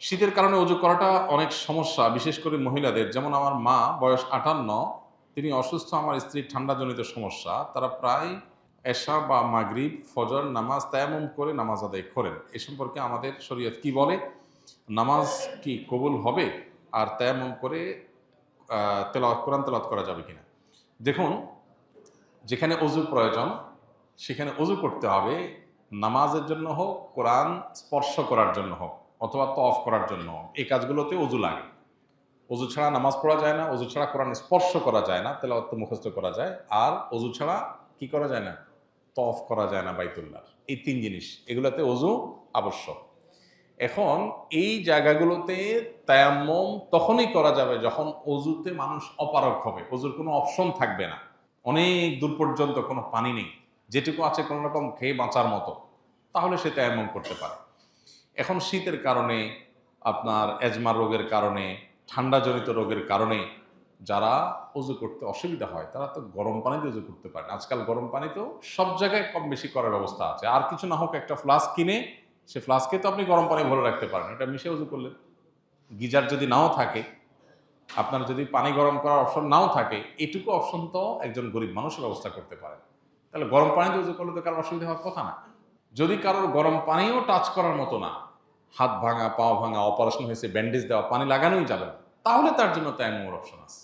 শীতের কারণে অজু করাটা অনেক সমস্যা, বিশেষ করে মহিলাদের। যেমন আমার মা, বয়স ৫৮, তিনি অসুস্থ, আমার স্ত্রীর ঠান্ডাজনিত সমস্যা। তারা প্রায় এশা বা মাগরিব, ফজর নামাজ তায়াম্মুম করে নামাজ আদায় করেন। এ সম্পর্কে আমাদের শরীয়ত কি বলে? নামাজ কি কবুল হবে? আর তায়াম্মুম করে কোরআন তেলাওয়াত করা যাবে কিনা? দেখুন, যেখানে অজু প্রয়োজন সেখানে অজু করতে হবে। নামাজের জন্য হোক, কোরআন স্পর্শ করার জন্য হোক, অথবা তওয়াফ করার জন্য হোক, এই কাজগুলোতে অজু লাগে। অজু ছাড়া নামাজ পড়া যায় না, অজু ছাড়া কোরআন স্পর্শ করা যায় না, তেলাওয়াত তো মুখস্থ করা যায়, আর অজু ছাড়া কি করা যায় না? তওয়াফ করা যায় না বাইতুল্লাহ। এই তিন জিনিস, এগুলোতে অজু আবশ্যক। এখন এই জায়গাগুলোতে তায়াম্মুম তখনই করা যাবে যখন অজুতে মানুষ অপারগ হবে, অজুর কোনো অপশন থাকবে না, অনেক দূর পর্যন্ত কোনো পানি নেই, যেটুকু আছে কোনো রকম খেয়ে বাঁচার মতো, তাহলে সে তায়াম্মুম করতে পারে। এখন শীতের কারণে, আপনার এজমা রোগের কারণে, ঠান্ডাজনিত রোগের কারণে যারা অজু করতে অসুবিধা হয় তারা তো গরম পানিতে অজু করতে পারে। আজকাল গরম পানি তো সব জায়গায় কম বেশি করার ব্যবস্থা আছে। আর কিছু না হোক, একটা ফ্লাস্ক কিনে সে ফ্লাস্কে তো আপনি গরম পানি ভরে রাখতে পারেন, এটা মিশে উজু করলেন। গিজার যদি নাও থাকে, আপনার যদি পানি গরম করার অপশন নাও থাকে, এটুকু অপশন তো একজন গরিব মানুষের ব্যবস্থা করতে পারে। তাহলে গরম পানিতে উজু করলে তো কারোর অসুবিধা হওয়ার কথা না। যদি কারোর গরম পানিও টাচ করার মতো না, হাত ভাঙা, পাও ভাঙা, অপারেশন হয়েছে, ব্যান্ডেজ দেওয়া, পানি লাগানোই যাবে না, তাহলে তার জন্য তায়াম্মুমের অপশন আছে।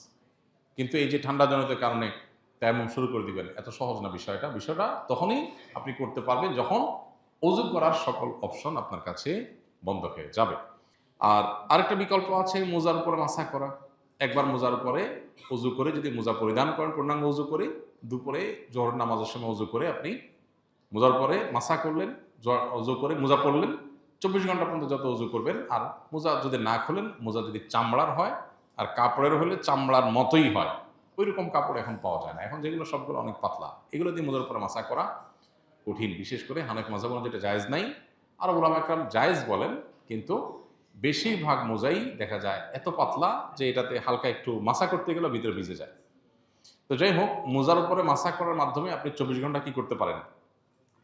কিন্তু এই যে ঠান্ডাজনিত কারণে তায়াম্মুম শুরু করে দিবেন, এত সহজ না বিষয়টা। বিষয়টা তখনই আপনি করতে পারবেন যখন অজু করার সকল অপশন আপনার কাছে বন্ধ হয়ে যাবে। আর আরেকটা বিকল্প আছে, মোজার উপরে মাসা করা। একবার মোজার উপরে অজু করে, যদি মোজা পরিধান করেন পূর্ণাঙ্গ অজু করে, দুপুরে জোহর নামাজের সময় অজু করে আপনি মোজার পরে মাসা করলেন, অজু করে মোজা পরলেন, 24 ঘন্টা পর্যন্ত যত অজু করবেন। আর মোজা যদি না খোলেন, মোজা যদি চামড়ার হয় আর কাপড়ের হলে চামড়ার মতোই হয়, ওই রকম কাপড় এখন পাওয়া যায় না। এখন যেগুলো সবগুলো অনেক পাতলা, এগুলো দিয়ে মোজার উপরে মাসা করা কঠিন। বিশেষ করে হানাফি মাযহাব অনুযায়ী যেটা জায়েজ নাই। আর উলামা একরাম জায়েজ বলেন, কিন্তু বেশিরভাগ মোজাই দেখা যায় এত পাতলা যে এটাতে হালকা একটু মাসা করতে গেলে ভিতরে ভিজে যায়। তো যাই হোক, মোজার উপরে মাসা করার মাধ্যমে আপনি 24 ঘন্টা কি করতে পারেন?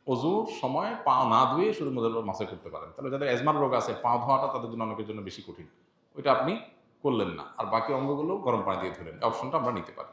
অজুর সময় পা না ধুয়ে শুধু মোজার উপর মাসা করতে পারেন। তাহলে যাদের এজমার রোগ আছে, পা ধোয়াটা তাদের জন্য, অনেকের জন্য বেশি কঠিন, ওইটা আপনি করলেন না, আর বাকি অঙ্গগুলো গরম পানি দিয়ে ধুলেন। এই অপশনটা আমরা নিতে পারি।